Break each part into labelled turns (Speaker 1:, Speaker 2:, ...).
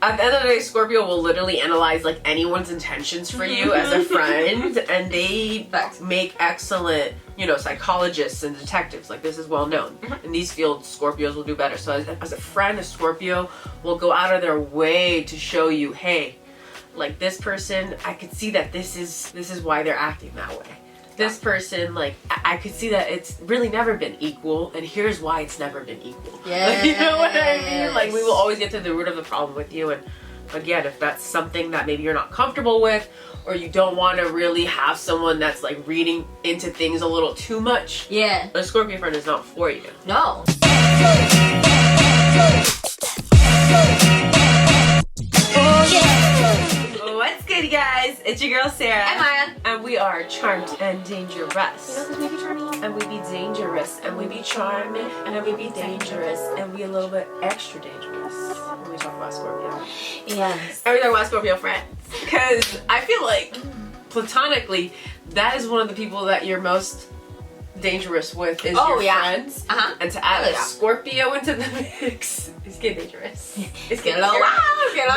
Speaker 1: at the end of the day, Scorpio will literally analyze like anyone's intentions for you as a friend, and they make excellent, you know, psychologists and detectives. Like, this is well known. In these fields, Scorpios will do better. So as a friend, a Scorpio will go out of their way to show you, hey, like this person, I could see that this is why they're acting that way. This person, like, I could see that it's really never been equal, and here's why it's never been equal.
Speaker 2: Yeah.
Speaker 1: Like, you know what I mean? Like, we will always get to the root of the problem with you, and again, if that's something that maybe you're not comfortable with, or you don't want to really have someone that's like reading into things a little too much,
Speaker 2: yeah,
Speaker 1: a Scorpio friend is not for you.
Speaker 2: No.
Speaker 1: What's good, you guys? It's your girl Sarah.
Speaker 2: And Maya.
Speaker 1: And we are charmed and dangerous.
Speaker 2: You know, because we be charming.
Speaker 1: And we be dangerous. And we be charming. And we be dangerous. And we a little bit extra dangerous when we talk about Scorpio.
Speaker 2: Yes.
Speaker 1: And we talk about Scorpio friends. Because I feel like, platonically, that is one of the people that you're most dangerous with is your friends. And to add a Scorpio into the mix, it's getting dangerous. It's getting a little wild. Get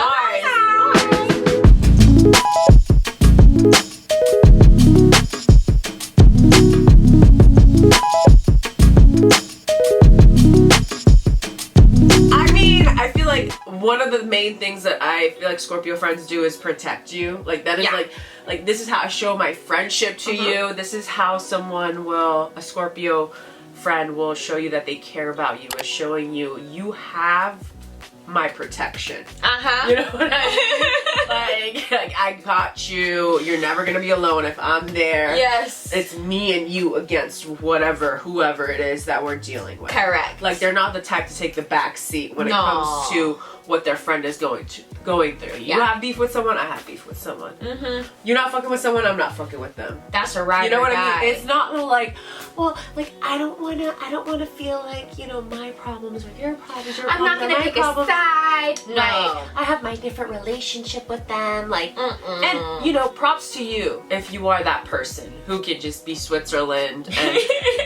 Speaker 1: I mean, I feel like one of the main things that I feel like Scorpio friends do is protect you. Like, that is like this is how I show my friendship to you. This is how someone will, a Scorpio friend will show you that they care about you, is showing you, you have my protection. You know what I mean? like I got you. You're never gonna be alone if I'm there.
Speaker 2: Yes.
Speaker 1: It's me and you against whoever it is that we're dealing with.
Speaker 2: Correct.
Speaker 1: Like, they're not the type to take the back seat when it comes to what their friend is going through. You have beef with someone, I have beef with someone. You're not fucking with someone, I'm not fucking with them.
Speaker 2: That's a ride.
Speaker 1: You know what
Speaker 2: I
Speaker 1: mean? It's not like, well, like, I don't wanna feel like, you know, my problems or your problems.
Speaker 2: I'm not gonna pick a side. No.
Speaker 1: Like, I have my different relationship with them. Like, and you know, props to you if you are that person who can just be Switzerland and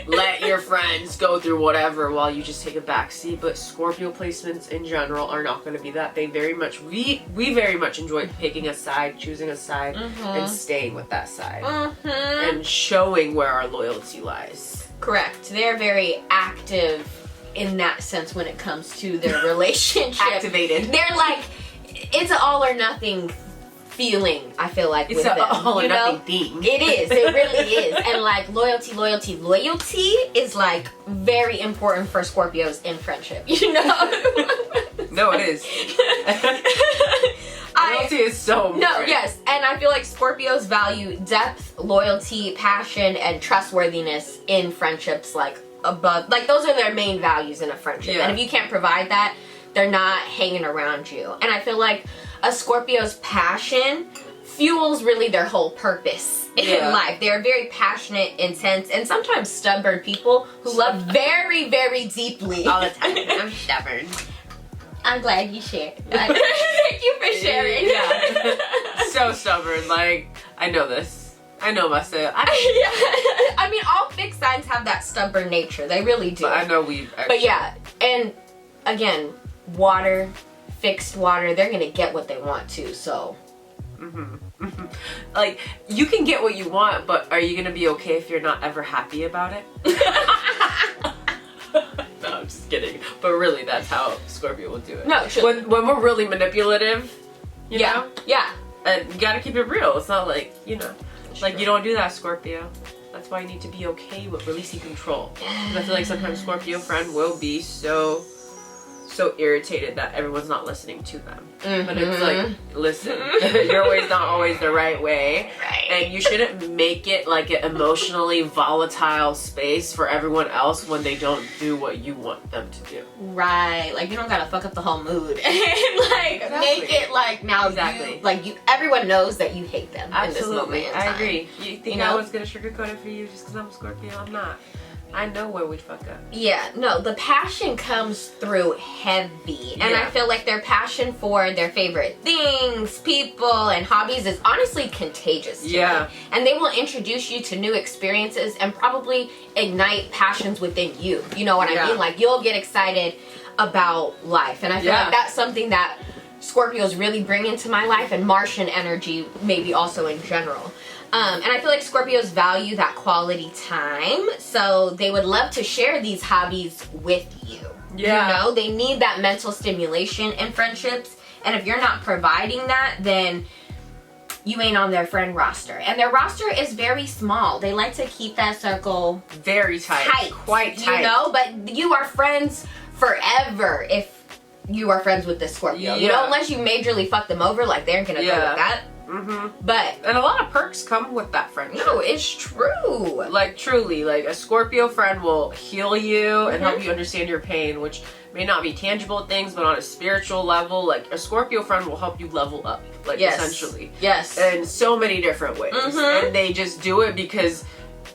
Speaker 1: let your friends go through whatever while you just take a back seat. But Scorpio placements in general are not going to be that. They very much, we very much enjoy picking a side, choosing a side, and staying with that side, and showing where our loyalty lies.
Speaker 2: Correct. They're very active in that sense when it comes to their relationship.
Speaker 1: Activated.
Speaker 2: They're like, it's an all or nothing feeling, I feel like,
Speaker 1: it's
Speaker 2: with
Speaker 1: an
Speaker 2: them,
Speaker 1: all or nothing thing.
Speaker 2: It is. It really is. And like, loyalty is like very important for Scorpios in friendship. You know?
Speaker 1: No, it is. Loyalty is so important.
Speaker 2: No, yes. And I feel like Scorpios value depth, loyalty, passion, and trustworthiness in friendships, like, above. Like, those are their main values in a friendship. And if you can't provide that, they're not hanging around you. And I feel like a Scorpio's passion fuels really their whole purpose in life. They're very passionate, intense, and sometimes stubborn people who love very, very deeply.
Speaker 1: All the time. I'm stubborn.
Speaker 2: I'm glad you shared. Thank you for sharing.
Speaker 1: Yeah. So stubborn. Like, I know this. I know myself.
Speaker 2: I mean, all fixed signs have that stubborn nature. They really do.
Speaker 1: But I know we.
Speaker 2: But yeah, and again, water, fixed water, they're gonna get what they want to. So.
Speaker 1: Like, you can get what you want, but are you gonna be okay if you're not ever happy about it? No, I'm just kidding. But really, that's how Scorpio will do it.
Speaker 2: No, sure.
Speaker 1: When we're really manipulative, you know?
Speaker 2: Yeah.
Speaker 1: And you gotta keep it real. It's not like, you know, like, you don't do that, Scorpio. That's why you need to be okay with releasing control. Because I feel like sometimes Scorpio friend will be so irritated that everyone's not listening to them. But it's like, listen, your way's not always the right way. And you shouldn't make it like an emotionally volatile space for everyone else when they don't do what you want them to do.
Speaker 2: Right. Like, you don't gotta fuck up the whole mood. And like, make it like, now everyone knows that you hate them.
Speaker 1: Absolutely.
Speaker 2: In this moment in time.
Speaker 1: I agree. You think I was gonna sugarcoat it for you just because I'm a Scorpio? I'm not. I know where we fuck up. Yeah,
Speaker 2: no, the passion comes through heavy. And I feel like their passion for their favorite things, people, and hobbies is honestly contagious to me. And they will introduce you to new experiences and probably ignite passions within you. You know what I mean? Like, you'll get excited about life. And I feel like that's something that Scorpios really bring into my life, and Martian energy maybe also in general. And I feel like Scorpios value that quality time, so they would love to share these hobbies with you.
Speaker 1: Yeah.
Speaker 2: You know, they need that mental stimulation in friendships, and if you're not providing that, then you ain't on their friend roster. And their roster is very small. They like to keep that circle
Speaker 1: very tight. Quite tight.
Speaker 2: You know, but you are friends forever if you are friends with this Scorpio. You know, unless you majorly fuck them over, like they're gonna go with that. But
Speaker 1: and a lot of perks come with that friendship.
Speaker 2: No, it's true.
Speaker 1: Like truly, like a Scorpio friend will heal you and help you understand your pain, which may not be tangible things, but on a spiritual level, like a Scorpio friend will help you level up, like essentially.
Speaker 2: Yes.
Speaker 1: In so many different ways. And they just do it because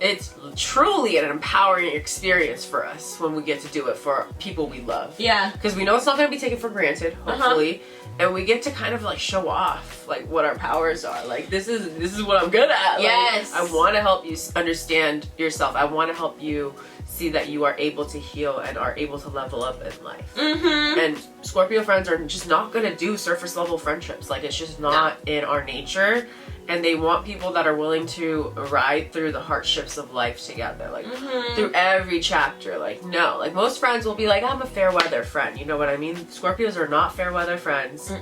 Speaker 1: it's truly an empowering experience for us when we get to do it for people we love.
Speaker 2: Yeah.
Speaker 1: Because we know it's not going to be taken for granted, hopefully. And we get to kind of like show off like what our powers are. Like this is what I'm good at.
Speaker 2: Yes.
Speaker 1: Like, I want to help you understand yourself. I want to help you see that you are able to heal and are able to level up in life. And Scorpio friends are just not going to do surface level friendships. Like it's just not in our nature. And they want people that are willing to ride through the hardships of life together, like through every chapter. Like no, like most friends will be like, I'm a fair weather friend. You know what I mean? Scorpios are not fair weather friends.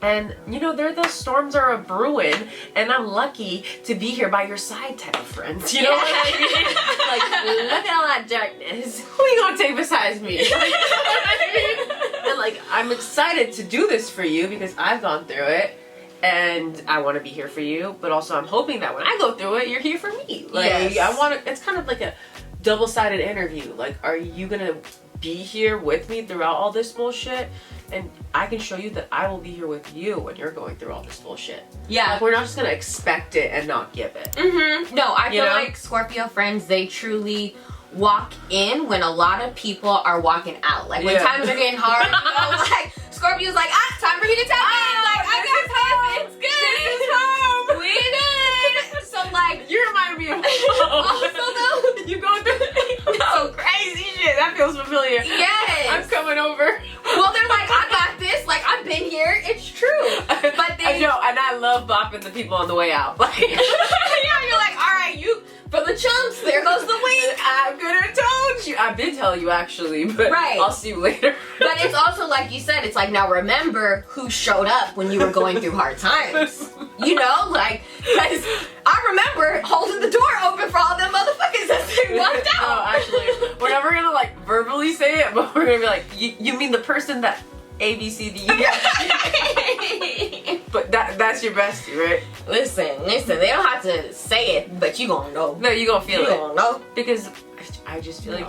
Speaker 1: And you know, they're the storms are a brewing, and I'm lucky to be here by your side type of friends. You know what I mean? Like, look at all that darkness. Who you gonna take besides me? Like, you know what I mean? And like, I'm excited to do this for you because I've gone through it. And I want to be here for you, but also I'm hoping that when I go through it, you're here for me. Like, I want to, it's kind of like a double-sided interview. Like, are you going to be here with me throughout all this bullshit? And I can show you that I will be here with you when you're going through all this bullshit. Yeah. Like, we're not just going to expect it and not give it.
Speaker 2: No, I feel like Scorpio friends, they truly walk in when a lot of people are walking out. Like, when times are getting hard, you know, like, Scorpio's like, time for you to tell me. Like, I got this. It's good. This is home. We good. So, like,
Speaker 1: you remind me of
Speaker 2: also, though,
Speaker 1: you going through some crazy shit. That feels familiar.
Speaker 2: Yes.
Speaker 1: I'm coming over.
Speaker 2: Well, they're like, I got this. Like, I've been here. It's true. But
Speaker 1: I know, and I love bopping the people on the way out. Like,
Speaker 2: yeah, you're like, all right, you, for the chumps, there goes the wink.
Speaker 1: I could have told you. I've been telling you, actually, but I'll see you later.
Speaker 2: But it's also, like you said, it's like, now remember who showed up when you were going through hard times. You know, like, because I remember holding the door open for all them motherfuckers as they walked out.
Speaker 1: Oh, actually, we're never gonna, like, verbally say it, but we're gonna be like, you mean the person that A, B, C, D, E, But that's your bestie, right?
Speaker 2: Listen, they don't have to say it, but you gonna know.
Speaker 1: No, you gonna feel it.
Speaker 2: You gonna know.
Speaker 1: Because I just feel like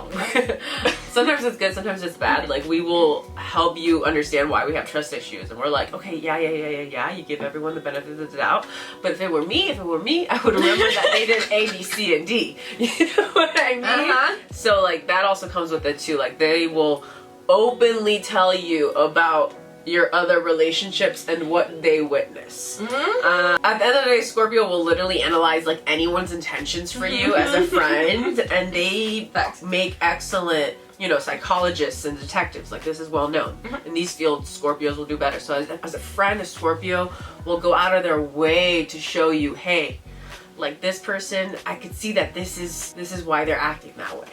Speaker 1: sometimes it's good, sometimes it's bad. Like, we will help you understand why we have trust issues, and we're like, okay, yeah. You give everyone the benefit of the doubt. But if it were me, I would remember that they did A, B, C, and D. You know what I mean? So like that also comes with it too. Like they will openly tell you about your other relationships and what they witness. At the end of the day, Scorpio will literally analyze like anyone's intentions for you as a friend, and they make excellent, you know, psychologists and detectives. Like, this is well known. In these fields, Scorpios will do better. So as a friend, a Scorpio will go out of their way to show you, hey, like this person, I could see that this is why they're acting that way.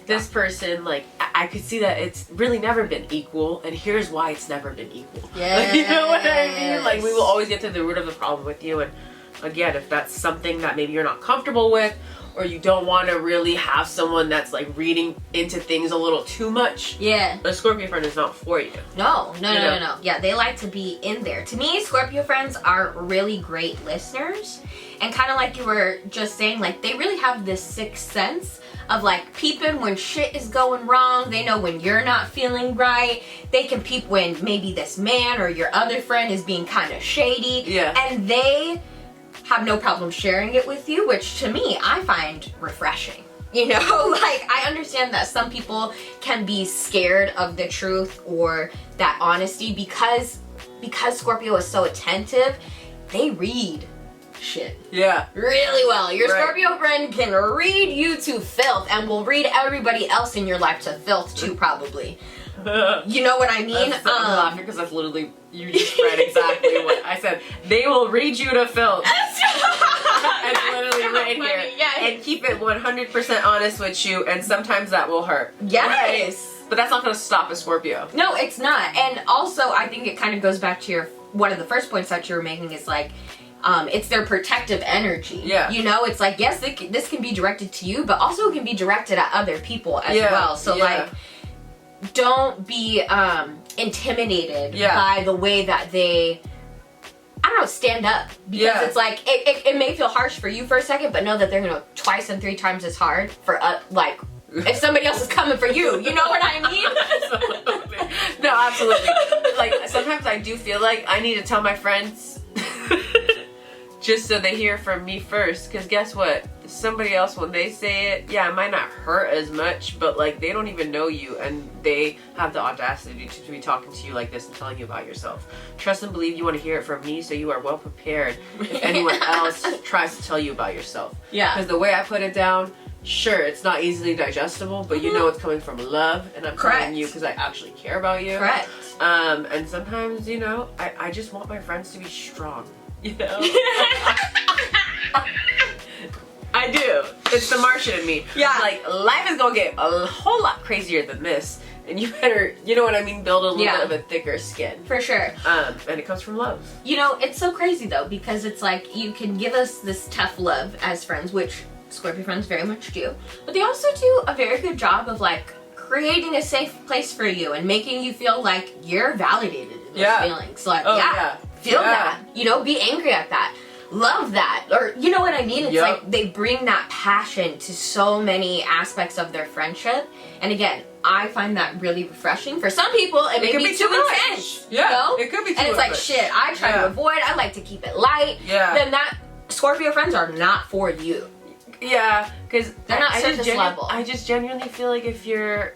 Speaker 1: This person, like, I could see that it's really never been equal, and here's why it's never been equal.
Speaker 2: Yes.
Speaker 1: Like, you know what I mean? Like, we will always get to the root of the problem with you, and again, if that's something that maybe you're not comfortable with, or you don't want to really have someone that's like reading into things a little too much, a Scorpio friend is not for you.
Speaker 2: No. Yeah, they like to be in there. To me, Scorpio friends are really great listeners, and kind of like you were just saying, like, they really have this sixth sense of like peeping when shit is going wrong. They know when you're not feeling right. They can peep when maybe this man or your other friend is being kind of shady. And they have no problem sharing it with you, which to me, I find refreshing. You know, like, I understand that some people can be scared of the truth or that honesty because Scorpio is so attentive. They read shit really well. Your Scorpio friend can read you to filth and will read everybody else in your life to filth too, probably. You know what I mean?
Speaker 1: I'm laughing because that's literally, you just read exactly what I said. They will read you to filth. It's literally right here.
Speaker 2: Yeah.
Speaker 1: And keep it 100% honest with you, and sometimes that will hurt.
Speaker 2: Yes.
Speaker 1: Right? But that's not going to stop a Scorpio.
Speaker 2: No, it's not. And also, I think it kind of goes back to one of the first points that you were making is like, it's their protective energy.
Speaker 1: Yeah.
Speaker 2: You know, it's like, yes, this can be directed to you, but also it can be directed at other people as well. So like, don't be intimidated by the way that they, I don't know, stand up. Because it's like, it may feel harsh for you for a second, but know that they're gonna 2 and 3 times as hard for like, if somebody else is coming for you. You know what I mean?
Speaker 1: Absolutely. No, absolutely. Like, sometimes I do feel like I need to tell my friends just so they hear from me first. Because guess what? Somebody else, when they say it, it might not hurt as much, but like, they don't even know you, and they have the audacity to be talking to you like this and telling you about yourself. Trust and believe you want to hear it from me, so you are well prepared if anyone else tries to tell you about yourself. Yeah. Because the way I put it down, sure, it's not easily digestible, but you know it's coming from love, and I'm telling you because I actually care about you.
Speaker 2: Correct.
Speaker 1: And sometimes, you know, I just want my friends to be strong. You know? I do. It's the Martian in me. Yeah. Like, life is gonna get a whole lot crazier than this, and you better, you know what I mean, build a little bit of a thicker skin.
Speaker 2: For sure.
Speaker 1: And it comes from love.
Speaker 2: You know, it's so crazy though, because it's like, you can give us this tough love as friends, which Scorpio friends very much do, but they also do a very good job of like creating a safe place for you and making you feel like you're validated in those feelings. Like, feel that, you know, be angry at that, love that, or you know what I mean? It's like they bring that passion to so many aspects of their friendship, and again, I find that really refreshing. For some people, it may be too intense.
Speaker 1: Yeah,
Speaker 2: you know?
Speaker 1: it could be too
Speaker 2: And it's like, shit, I try to avoid, I like to keep it light. Yeah. Then that Scorpio friends are not for you.
Speaker 1: Yeah, because
Speaker 2: they're not surface level.
Speaker 1: I just genuinely feel like if you're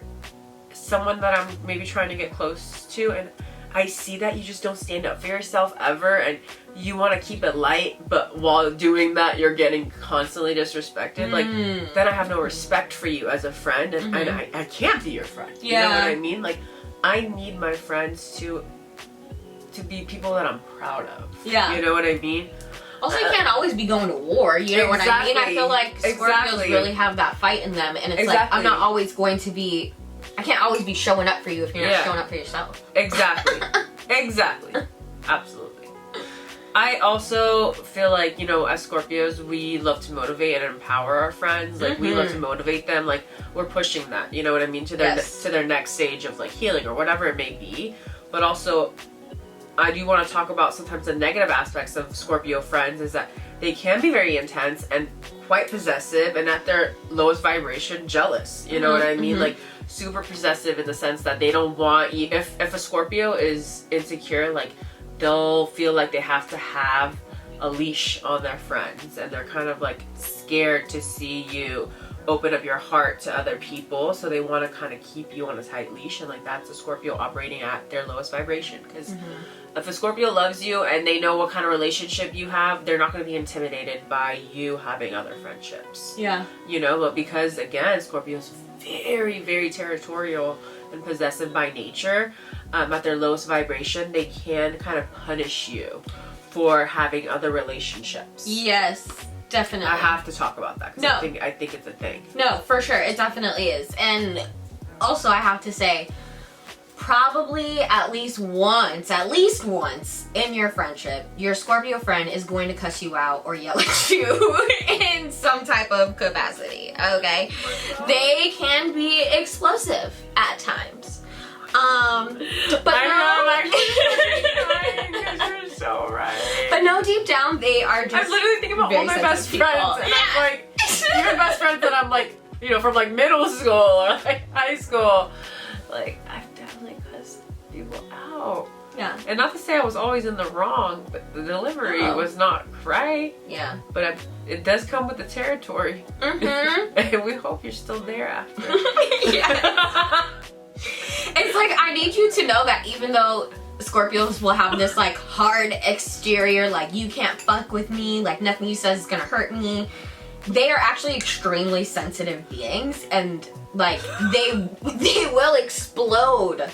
Speaker 1: someone that I'm maybe trying to get close to, and I see that you just don't stand up for yourself ever, and you want to keep it light, but while doing that you're getting constantly disrespected, like, then I have no respect for you as a friend, and, and I can't be your friend. You know what I mean? Like, I need my friends to be people that I'm proud of. Yeah. You know what I mean?
Speaker 2: Also, you can't always be going to war, you know what I mean? I feel like Scorpios really have that fight in them, and it's like, I'm not always going to be, I can't always be showing up for you if you're not showing up for yourself. Exactly. Exactly. Absolutely. I also feel like, you know, as Scorpios, we love to motivate and empower our friends. Like, we love to motivate them. Like, we're pushing that, you know what I mean, to their next stage of, like, healing or whatever it may be. But also, I do want to talk about sometimes the negative aspects of Scorpio friends is that they can be very intense and quite possessive, and at their lowest vibration, jealous. You know what I mean? Like, super possessive in the sense that they don't want you. If a Scorpio is insecure, like, they'll feel like they have to have a leash on their friends, and they're kind of like scared to see you open up your heart to other people, so they want to kind of keep you on a tight leash, and like, that's a Scorpio operating at their lowest vibration. Because if a Scorpio loves you and they know what kind of relationship you have, they're not going to be intimidated by you having other friendships. Yeah. You know, but because, again, Scorpio's very, very territorial and possessive by nature, at their lowest vibration, they can kind of punish you for having other relationships. Yes. Definitely. I have to talk about that. No. I think it's a thing. No, for sure. It definitely is. And also, I have to say, probably at least once in your friendship, your Scorpio friend is going to cuss you out or yell at you in some type of capacity, okay? they can be explosive at times. But you're so right. But no, deep down, they are just. I'm literally thinking about all my best friends, and I'm like, even best friends that I'm like, you know, from like middle school or like high school. Like, I've definitely cussed people out. Yeah. And not to say I was always in the wrong, but the delivery was not right. Yeah. But it does come with the territory. And we hope you're still there after. Yeah. It's like, I need you to know that even though Scorpios will have this like hard exterior, like, you can't fuck with me, like nothing you says is gonna hurt me, they are actually extremely sensitive beings, and like they will explode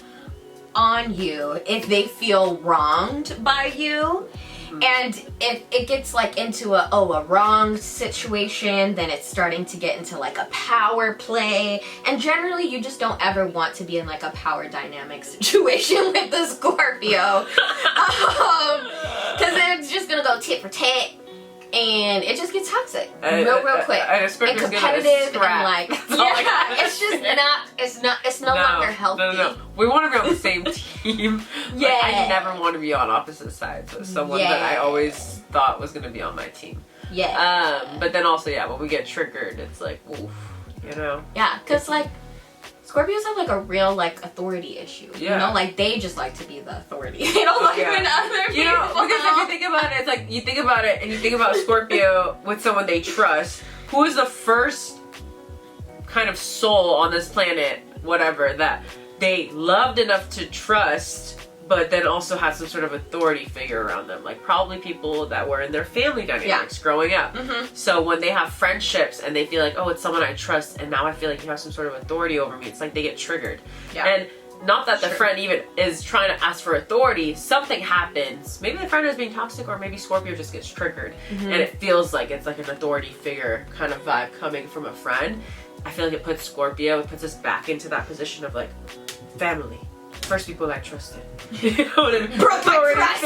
Speaker 2: on you if they feel wronged by you. And if it gets like into a wrong situation, then it's starting to get into like a power play. And generally you just don't ever want to be in like a power dynamic situation with the Scorpio. Cause then it's just gonna go tit for tat. And it just gets toxic real quick. And competitive and like, yeah, it's no longer healthy.
Speaker 1: No. We want to be on the same team.
Speaker 2: Yeah.
Speaker 1: Like, I never want to be on opposite sides with someone that I always thought was going to be on my team.
Speaker 2: Yeah.
Speaker 1: But then also, when we get triggered, it's like, oof, you know?
Speaker 2: Yeah, because like, Scorpios have like a real like authority issue.
Speaker 1: Yeah.
Speaker 2: You know, like they just like to be the authority. They don't like when other people.
Speaker 1: You know, because if you think about it, it's like you think about it and you think about Scorpio with someone they trust. Who is the first kind of soul on this planet, whatever, that they loved enough to trust, but then also had some sort of authority figure around them? Like probably people that were in their family dynamics growing up. So when they have friendships and they feel like, oh, it's someone I trust, and now I feel like you have some sort of authority over me, it's like they get triggered. And not that the friend even is trying to ask for authority, something happens. Maybe the friend is being toxic, or maybe Scorpio just gets triggered and it feels like it's like an authority figure kind of vibe coming from a friend. I feel like it puts us back into that position of like family. First people I trusted. You know what I mean?
Speaker 2: Broke my trust.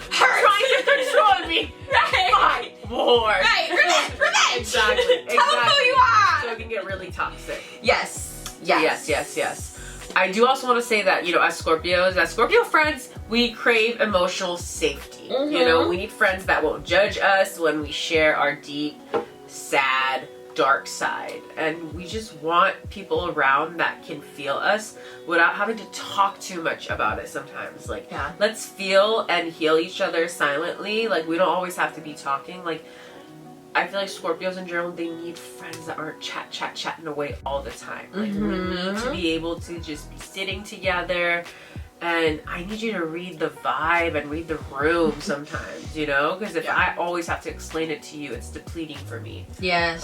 Speaker 1: Trying to control me.
Speaker 2: Right.
Speaker 1: Fight war.
Speaker 2: Right. Revenge.
Speaker 1: Exactly.
Speaker 2: Tell them who you are.
Speaker 1: So it can get really toxic.
Speaker 2: Yes.
Speaker 1: I do also want to say that, you know, as Scorpio friends, we crave emotional safety. You know, we need friends that won't judge us when we share our deep, sad, dark side, and we just want people around that can feel us without having to talk too much about it sometimes. Like, let's feel and heal each other silently. Like, we don't always have to be talking. Like, I feel like Scorpios in general, they need friends that aren't chatting away all the time. Like, we need to be able to just be sitting together, and I need you to read the vibe and read the room sometimes, you know? Because if I always have to explain it to you, it's depleting for me.
Speaker 2: Yes.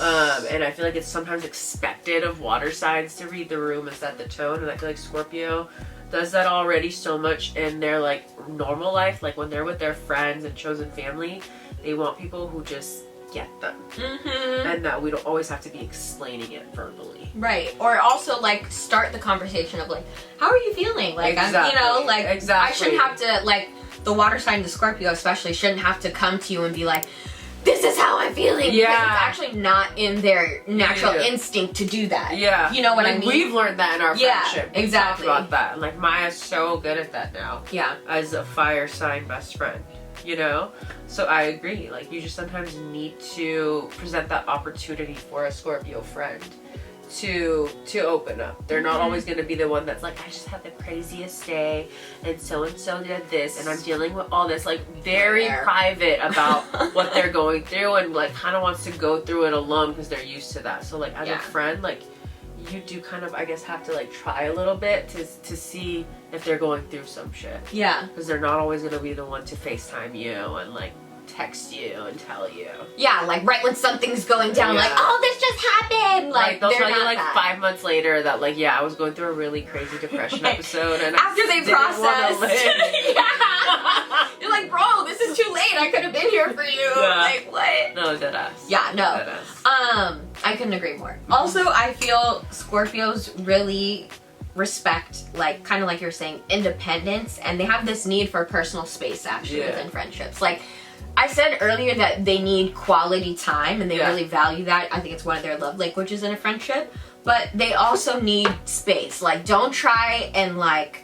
Speaker 1: And I feel like it's sometimes expected of water signs to read the room and set the tone. And I feel like Scorpio does that already so much in their like normal life. Like when they're with their friends and chosen family, they want people who just get them. And that we don't always have to be explaining it verbally.
Speaker 2: Right. Or also like start the conversation of like, how are you feeling? Like, I'm, you know, like I shouldn't have to, like, the water sign, the Scorpio especially, shouldn't have to come to you and be like, this is how I'm feeling. Because it's actually not in their natural instinct to do that. You know what I mean?
Speaker 1: We've learned that in our friendship.
Speaker 2: Yeah, exactly.
Speaker 1: We talked about that. And like Maya's so good at that now. As a fire sign best friend. You know? So I agree. Like, you just sometimes need to present that opportunity for a Scorpio friend to open up. They're not always going to be the one that's like, I just had the craziest day and so did this and I'm dealing with all this. Like, very private about what they're going through, and like kind of wants to go through it alone because they're used to that. So like as a friend, like, you do kind of, I guess, have to like try a little bit to see if they're going through some shit. Because they're not always going to be the one to FaceTime you and like text you and tell you.
Speaker 2: Like right when something's going down, like, oh, this just happened. Like
Speaker 1: they'll tell you like 5 months later that like, I was going through a really crazy depression episode, and
Speaker 2: after they processed. You're like, bro, this is too late. I could have been here for you. Like, what?
Speaker 1: No, deadass.
Speaker 2: I couldn't agree more. Also, I feel Scorpios really respect, like, kind of like you're saying, independence, and they have this need for personal space actually within friendships. Like I said earlier that they need quality time and they really value that. I think it's one of their love languages in a friendship. But they also need space. Like, don't try and like,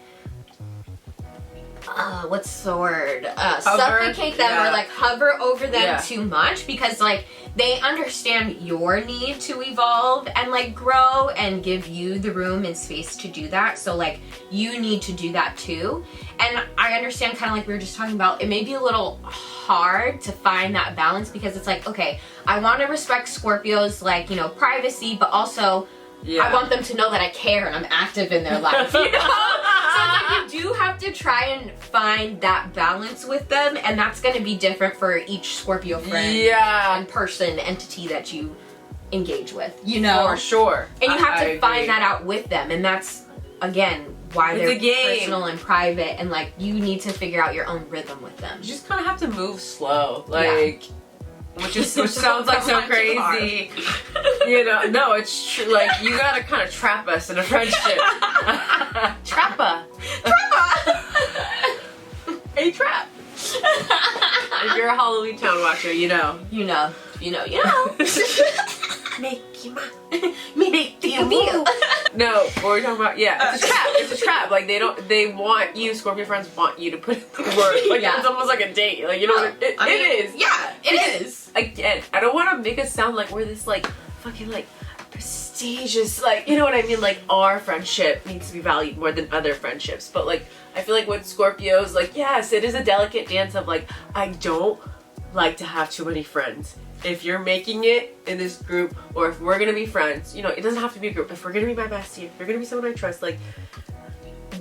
Speaker 2: what's the word? Suffocate them or like hover over them too much, because like they understand your need to evolve and like grow and give you the room and space to do that. So like you need to do that too. And I understand, kind of like we were just talking about, it may be a little hard to find that balance, because it's like, okay, I want to respect Scorpios, like, you know, privacy, but also I want them to know that I care and I'm active in their life, you know? So it's like you do have to try and find that balance with them, and that's going to be different for each Scorpio friend and person, entity that you engage with, you know?
Speaker 1: For sure.
Speaker 2: And you have to
Speaker 1: agree.
Speaker 2: find that out with them, and that's, again, why
Speaker 1: It's
Speaker 2: they're
Speaker 1: a game.
Speaker 2: personal and private, and like you need to figure out your own rhythm with them.
Speaker 1: You just kind of have to move slow, like, which sounds like so crazy. You know, no, it's true. Like, you gotta kind of trap us in a friendship. Trappa. A trap. If you're a Halloween Town watcher, you know.
Speaker 2: You know.
Speaker 1: Make you move. No, what are we talking about? Yeah, it's a trap. It's a trap. Like, they want you, Scorpio friends want you to put in the work. Like, it's almost like a date. Like, you know what it is.
Speaker 2: Yeah, it is.
Speaker 1: Again, I don't want to make us sound like we're this, like, fucking, like, prestigious, like, you know what I mean? Like, our friendship needs to be valued more than other friendships. But, like, I feel like with Scorpios, like, yes, it is a delicate dance of, like, I don't like to have too many friends. If you're making it in this group, or if we're gonna be friends, you know, it doesn't have to be a group. If we're gonna be my bestie, if you're gonna be someone I trust, like,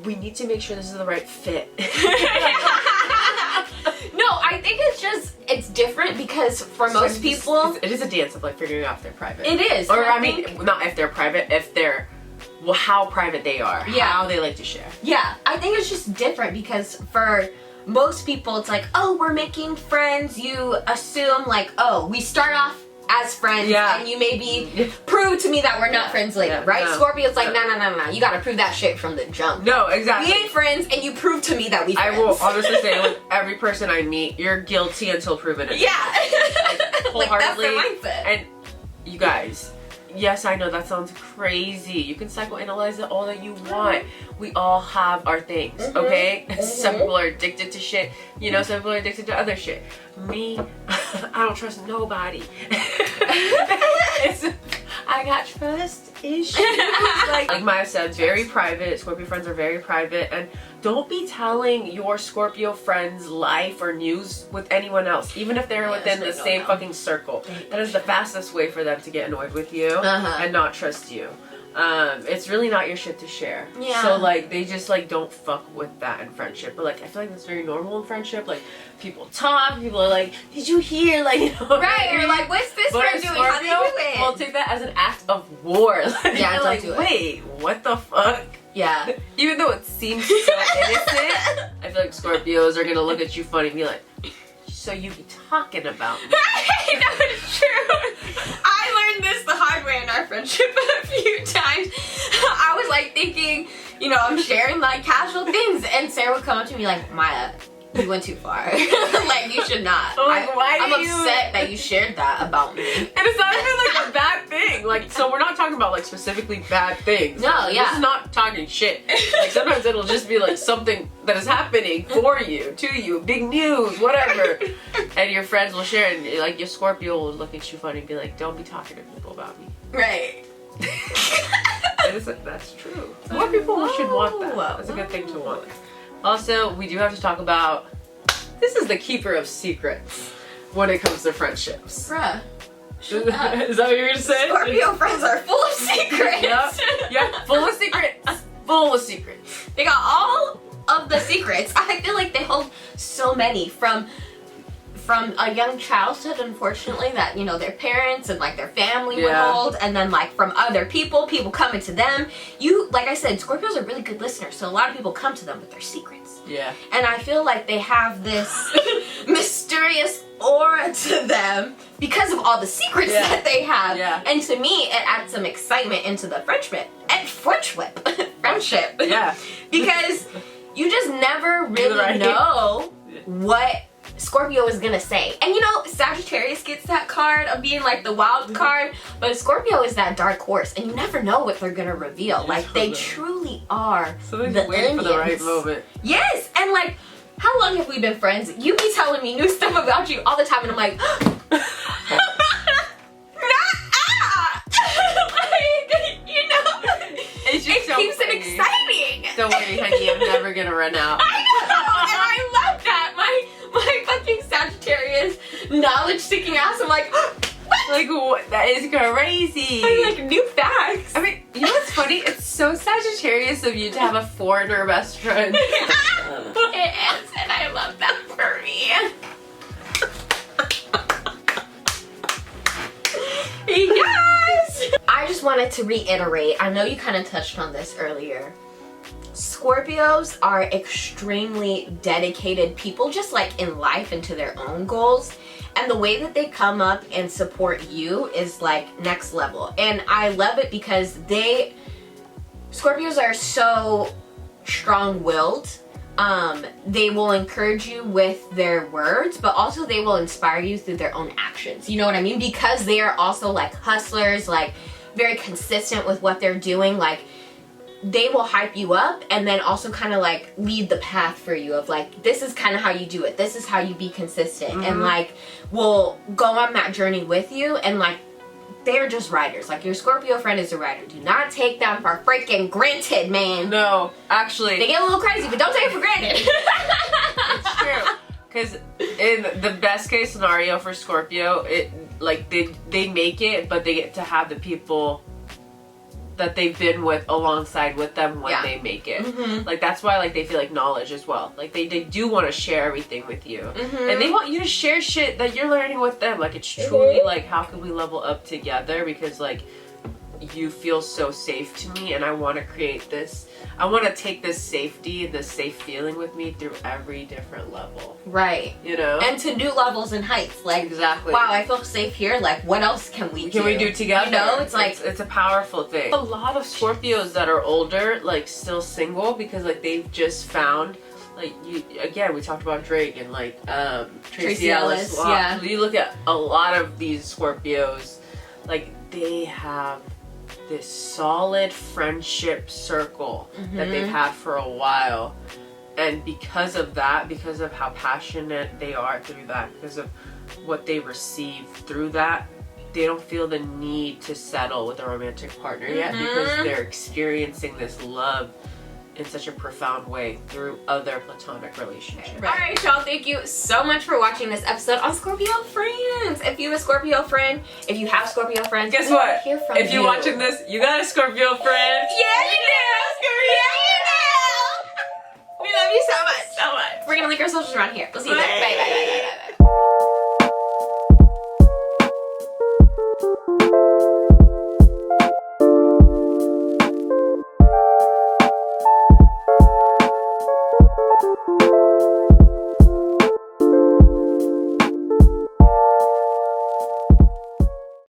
Speaker 1: we need to make sure this is the right fit.
Speaker 2: No, I think it's different because for most people,
Speaker 1: it is a dance of, like, figuring out if they're private.
Speaker 2: it is.
Speaker 1: Or, I mean, not if they're private, if they're, well, how private they are, how they like to share.
Speaker 2: Yeah, I think it's just different because for most people, it's like, oh, we're making friends. You assume, like, oh, we start off as friends, and you maybe prove to me that we're not friends later, right? No. Scorpio's like, no. You gotta prove that shit from the jump.
Speaker 1: No, exactly.
Speaker 2: We ain't friends, and you prove to me that we friends.
Speaker 1: I will honestly say, with every person I meet, you're guilty until proven innocent.
Speaker 2: Yeah.
Speaker 1: Like, wholeheartedly.
Speaker 2: Like, that's their mindset.
Speaker 1: And you guys, yes, I know that sounds crazy. You can psychoanalyze it all that you want. We all have our things, okay? Some people are addicted to shit. You know, some people are addicted to other shit. Me, I don't trust nobody. I got trust issues. Like Maya said, very private. Scorpio friends are very private. And don't be telling your Scorpio friends' life or news with anyone else, even if they're within the same fucking circle. That is the fastest way for them to get annoyed with you and not trust you. It's really not your shit to share.
Speaker 2: Yeah.
Speaker 1: So, like, they just, like, don't fuck with that in friendship. But, like, I feel like that's very normal in friendship. Like, people talk, people are like, did you hear? Like, you know,
Speaker 2: right, or like, what's this friend doing? How they doing?
Speaker 1: We'll take that as an act of war. Like,
Speaker 2: yeah,
Speaker 1: you're like, wait, what the fuck?
Speaker 2: Yeah.
Speaker 1: Even though it seems so innocent, I feel like Scorpios are gonna look at you funny and be like, so you be talking about me.
Speaker 2: I know, it's true. I learned this the hard way in our friendship a few times. I was like thinking, you know, I'm sharing like casual things, and Sarah would come up to me like, Maya, you went too far. Like, you should not.
Speaker 1: Like,
Speaker 2: I'm upset that you shared that about me.
Speaker 1: And it's not even like a bad thing. Like, so we're not talking about like specifically bad things.
Speaker 2: No, yeah.
Speaker 1: This is not talking shit. Like, sometimes it'll just be like something that is happening for you, to you, big news, whatever. And your friends will share, and like your Scorpio will look at you funny and be like, don't be talking to people about me.
Speaker 2: Right.
Speaker 1: That's true. More people should want that. That's a good thing to want. Also, we do have to talk about, this is the keeper of secrets when it comes to friendships.
Speaker 2: Bruh.
Speaker 1: Is that what you're gonna say?
Speaker 2: Scorpio friends are full of secrets.
Speaker 1: Yeah, full of secrets. Full of secrets.
Speaker 2: They got all of the secrets. I feel like they hold so many from a young childhood, unfortunately, that, you know, their parents and like their family would hold, and then like from other people coming to them. You, like I said, Scorpios are really good listeners, so a lot of people come to them with their secrets.
Speaker 1: Yeah.
Speaker 2: And I feel like they have this mysterious aura to them because of all the secrets that they have.
Speaker 1: Yeah.
Speaker 2: And to me, it adds some excitement into the friendship. Friendship.
Speaker 1: Yeah.
Speaker 2: Because you just never really know what Scorpio is gonna say. And you know, Sagittarius gets that card of being like the wild card, but Scorpio is that dark horse, and you never know what they're gonna reveal. Like, they truly are the
Speaker 1: waiting for the right moment.
Speaker 2: Yes, and like, how long have we been friends? You be telling me new stuff about you all the time, and I'm like,
Speaker 1: It
Speaker 2: keeps it exciting.
Speaker 1: Don't worry, honey, I'm never gonna run out.
Speaker 2: I know, and I love that. My fucking Sagittarius knowledge sticking ass. I'm like,
Speaker 1: like, what? That is crazy.
Speaker 2: I like new facts.
Speaker 1: I mean, you know what's funny? It's so Sagittarius of you to have a foreigner best friend.
Speaker 2: It is, and I love that for me. Yes. just wanted to reiterate, I know you kind of touched on this earlier. Scorpios are extremely dedicated people, just like in life and to their own goals. And the way that they come up and support you is like next level. And I love it because Scorpios are so strong-willed. They will encourage you with their words, but also they will inspire you through their own actions. You know what I mean? Because they are also like hustlers, like very consistent with what they're doing. Like they will hype you up and then also kind of like lead the path for you of like, this is kind of how you do it. This is how you be consistent. And like, will go on that journey with you, and like, they're just riders. Like, your Scorpio friend is a rider. Do not take them for freaking granted, man.
Speaker 1: No, actually.
Speaker 2: They get a little crazy, but don't take it for granted.
Speaker 1: It's true. Because in the best case scenario for Scorpio, it like they make it, but they get to have the people that they've been with alongside with them when they make it. Like, that's why like they feel like knowledge as well. Like they do want to share everything with you, and they want you to share shit that you're learning with them. Like, it's truly like, how can we level up together, because like you feel so safe to me, and I want to create this. I want to take this safety and this safe feeling with me through every different level.
Speaker 2: Right.
Speaker 1: You know?
Speaker 2: And to new levels and heights. Like,
Speaker 1: exactly.
Speaker 2: Wow, I feel safe here. Like, what else can we do?
Speaker 1: Can we do together?
Speaker 2: You know, it's like...
Speaker 1: It's a powerful thing. A lot of Scorpios that are older, like, still single, because, like, they've just found... Like, again, we talked about Drake and, like, Tracy Ellis.
Speaker 2: Yeah.
Speaker 1: You look at a lot of these Scorpios, like, they have this solid friendship circle that they've had for a while, and because of that, because of how passionate they are through that, because of what they receive through that, they don't feel the need to settle with a romantic partner yet, because they're experiencing this love in such a profound way through other platonic relationships.
Speaker 2: Right. Alright, y'all, thank you so much for watching this episode on Scorpio Friends. If you have a Scorpio friend, if you have Scorpio friends,
Speaker 1: guess what?
Speaker 2: Hear from
Speaker 1: if you're watching this, you got a Scorpio friend.
Speaker 2: Yeah, you do! Yeah, you do! We love you so much.
Speaker 1: So much.
Speaker 2: We're gonna link our socials around here. We'll see you there. Bye, bye, bye, bye, bye, bye.
Speaker 3: You